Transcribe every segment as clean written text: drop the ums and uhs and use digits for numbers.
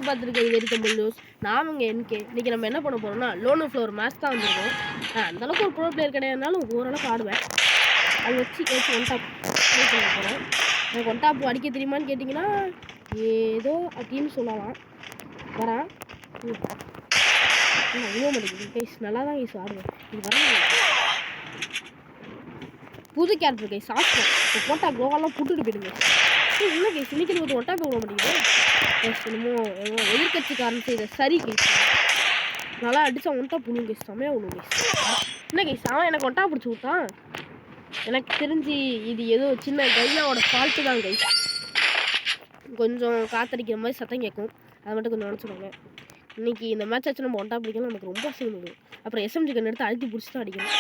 பார்த்துருக்கேன் வெறித்தமிழ் நியூஸ். நான் உங்க NK. இன்னைக்கு நம்ம என்ன பண்ண போறோம்னா லோன் ஃப்ளோர் மேட்ச் தான் வந்திருக்கோம். அந்த அளவுக்கு ஒரு ப்ரோ பிளேயர் கிடையாதுனாலும் ஓரளவுக்கு ஆடுவேன். அதை வச்சு கேட்சி ஒன் டாப் ட்ரை பண்ண போகிறேன். எனக்கு ஒன் டாப் அடிக்க தெரியுமான்னு கேட்டிங்கன்னா ஏதோ அப்படின்னு சொல்லலாம். வரேன் அவ்வளோ மாட்டேங்குது கைஸ். நல்லா தான் கைஸ் ஆடுவேன். இது வர புது கேரக்டர் கைஸ். சாப்பிட்டேன் இப்போ போட்டால் க்ளோவெல்லாம் புட்டுட்டு போயிடுங்க. இல்லை கைஸ் இன்னைக்கு ஒன் டாப் போட மாட்டேங்குது. என்னமோ எதிர்கட்சிக்காரன் செய்த சரி கைஸ். நல்லா அடித்தா ஒன்ட்டா புழுங்க கைஸ். செம்மையாக விழுங்க கைஸ். என்ன கைஸ் அவன் எனக்கு ஒன்ட்டா பிடிச்சி விட்டான். எனக்கு தெரிஞ்சு இது ஏதோ சின்ன கையாவோட ஃபால்ட்டு தான் கைஸ். கொஞ்சம் காத்தடிக்கிற மாதிரி சத்தம் கேட்கும். அதை மட்டும் கொஞ்சம் நினச்சிடுவாங்க. இன்றைக்கி இந்த மேட்ச் ஆச்சு நம்ம ஒன்ட்டா பிடிக்கலாம். நமக்கு ரொம்ப அசிங்கம் இருக்குது. அப்புறம் SMG கன் எடுத்து அழுத்தி பிடிச்சி தான் அடிக்கணும்.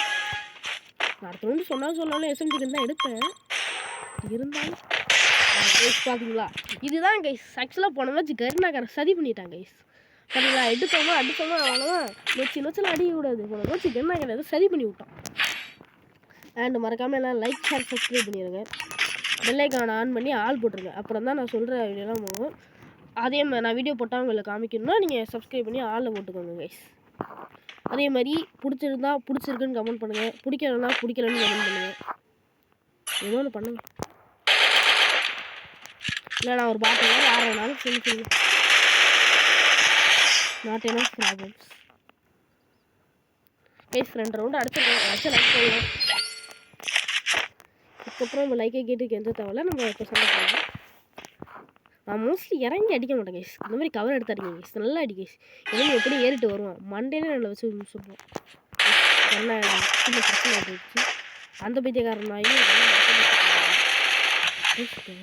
நான் அடுத்த வந்து சொன்னாலும் SMG கன் தான் எடுப்பேன். இருந்தாலும் கைஸ் பார்த்தீங்களா இதுதான் கைஸ். ஆக்சுவலாக போன மேட்ச் கருணாகரன் சதி பண்ணிட்டான் கைஸ். பார்த்தீங்களா எடுத்தோமா அடித்தோமா அவ்வளோதான். நொச்சில் அடிக்க கூடாது. போன மேட்ச் கருணாகரன் எதை சதி பண்ணி விட்டான். அண்ட் மறக்காமல் எல்லாம் லைக் ஷேர் சப்ஸ்கிரைப் பண்ணிடுங்க. பெல் ஐக்கானை ஆன் பண்ணி ஆல் போட்டுருங்க. அப்புறம் தான் நான் சொல்கிற வீடியோலாம் போகும். அதே மாதிரி நான் வீடியோ போட்டால் உங்களுக்கு காமிக்கணும்னா நீங்கள் சப்ஸ்கிரைப் பண்ணி ஆளில் போட்டுக்கோங்க கைஸ். அதே மாதிரி பிடிச்சிருந்தா பிடிச்சிருக்குன்னு கமெண்ட் பண்ணுங்கள். பிடிக்கலன்னா பிடிக்கலன்னு கமெண்ட் பண்ணுங்கள். ஏதோ ஒன்று பண்ணுங்கள். இல்லை நான் ஒரு பாட்டு யார் வேணாலும் சொல்லி not enough problems guys. 2 round அடிச்சு லைக் பண்ணுவோம். அதுக்கப்புறம் நம்ம லைக்கை கேட்டு எந்த தேவையில்ல. நம்ம இப்போ சண்டை போடுவோம். நான் மோஸ்ட்லி இறங்கி அடிக்க மாட்டேன் கைஸ். இந்த மாதிரி கவர் எடுத்து அடிக்க கைஸ். நல்லா அடி கைஸ். எதுவும் எப்படி ஏறிட்டு வருவான் மண்டேனே நல்லா வச்சு சொல்லுவோம். என்ன சின்ன பிரச்சனை ஆகிடுச்சு. அந்த பைத்தியக்காரனாயும்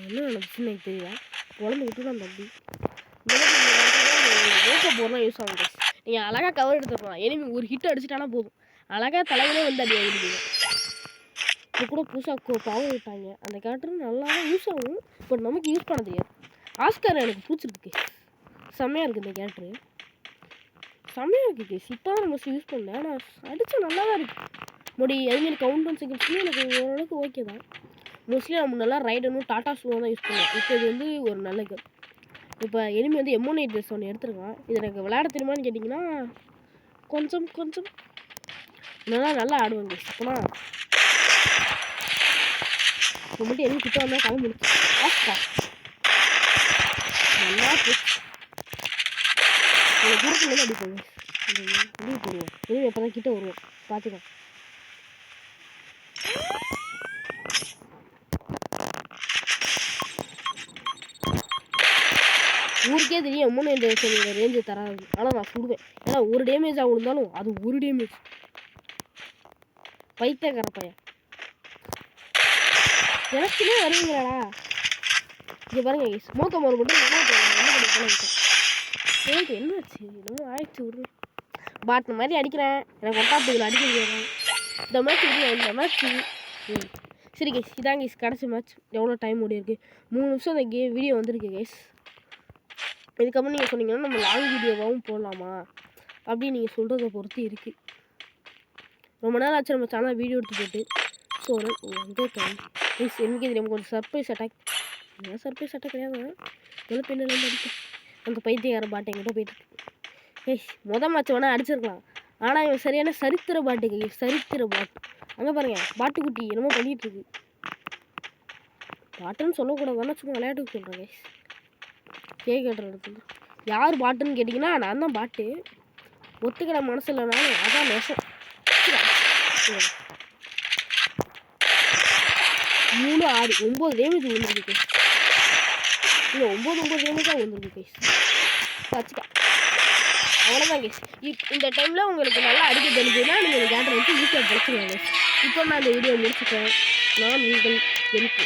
என்ன சின்ன தெரியல குழந்தை விட்டு தான் தம்பி. ஓக்க போர்லாம் யூஸ் ஆகும் கைஸ். நீங்கள் அழகாக கவர் எடுத்துக்கலாம். எனிமி ஒரு ஹிட் அடிச்சிட்டானா போதும். அழகாக தலைவனே வந்து அடி ஆகிடுவீங்க. இப்போ கூட புதுசாக பவர் விட்டாங்க. அந்த கேரக்டரும் நல்லா தான் யூஸ் ஆகும். பட் நமக்கு யூஸ் பண்ண தெரியாது. ஆஸ்கார் எனக்கு பிடிச்சிருக்கு. செம்மையாக இருக்குது இந்த கேரக்டரு. செம்மையாக இருக்குது கேஸ். இப்போ தான் நம்ம யூஸ் பண்ணேன். ஆனால் அடித்தா நல்லா தான் இருக்குது. அதுமாரி கவுண்டர் செகண்ட்ஸ்லேயும் எனக்கு ஓரளவுக்கு ஓகே தான். மோஸ்ட்லி நம்ம நல்லா ரைடனும் டாட்டா ஸ்லோ தான் யூஸ் பண்ணுவோம். இப்போ இது வந்து ஒரு நல்ல கேம். இப்போ எனிமி வந்து M18 ட்ரெஸ் ஒன்று எடுத்துருக்கான். இது எனக்கு விளையாட தெரியுமான்னு கேட்டிங்கன்னா கொஞ்சம் நல்லா ஆடுவாங்க கேஸ். அப்போனா இப்போ மட்டும் எதுவும் கிட்ட வந்தால் கதை முடிச்சு ஆஸ்கா நல்லா போச்சு. உங்களை தூரத்துலேருந்து அடிப்போங்க. வெளியே போடுவோம். வெளியே எப்போ தான் கிட்ட வருவோம் பார்த்துக்கோ. ஊருக்கே தெரியும் M18 ரேஞ்சு தராது. ஆனால் நான் சுடுவேன். ஏன்னா ஒரு டேமேஜ் ஆகுந்தாலும் அது ஒரு டேமேஜ். பைத்தியக்கார பையன் எனக்குமே வருவீங்களாடா. இங்கே பாருங்க ஸ்மோக்க மறு மட்டும் என்னாச்சு என்னமோ ஆயிடுச்சு. ஒரு பாட்டு மாதிரி அடிக்கிறேன். எனக்கு ஒட்டாப்புகள் அடிக்க முடியாது. இந்த மேட்ச் சரி கேஸ். இதான் கேஸ் கடைசி மேட்ச். எவ்வளோ டைம் ஓடி இருக்குது 3 நிமிஷம் இந்த வீடியோ வந்திருக்கு கேஸ். இதுக்கப்புறம் நீங்கள் சொன்னீங்கன்னா நம்ம லாங் வீடியோவாகவும் போடலாமா அப்படின்னு நீங்கள் சொல்கிறத பொறுத்து இருக்குது. ரொம்ப நாள் ஆச்சு நம்ம சேனல் வீடியோ எடுத்து போட்டு. ஸோ ப்ளீஸ் எனக்கு தெரியும் கொஞ்சம் சர்ப்ரைஸ் அட்டாக். ஏன் சர்ப்ரைஸ் அட்டாக் கிடையாது. எவ்வளோ பின்னாடி அடிக்கும். அந்த பைத்தியக்கார பாட்டு எங்கிட்ட போயிட்டு மொதல் மேட்ச் வேணால் அடிச்சிருக்கலாம். ஆனால் இவன் சரியான சரித்திர பாட்டு சரித்திர பாட்டு. அங்கே பாருங்கள் பாட்டுக்குட்டி என்னமோ பண்ணிகிட்ருக்கு. பாட்டுன்னு சொல்லக்கூடாது வேணா சும்மா விளையாட்டுக்கு சொல்கிறேன் கைஸ். கேட்குறது யார் பாட்டுன்னு கேட்டிங்கன்னா நான் தான் பாட்டு. ஒத்துக்கிற மனசு இல்லைனாலும் அதான் நெசம். 3 6 9 டேமேஜ் விழுந்துருக்கு கைஸ். இல்லை 9 டேமேஜாக விழுந்துருக்கு கைஸ். வச்சுக்கா அவ்வளோதான் கைஸ். இந்த டைமில் உங்களுக்கு நல்லா அடிக்க தெரிஞ்சுன்னா நீங்கள் இந்த கேட்டை வச்சு ஈஸியாக படிச்சுருவாங்க. இப்போ நான் இந்த வீடியோ முடிச்சுட்டேன். நான் உங்கள் NK.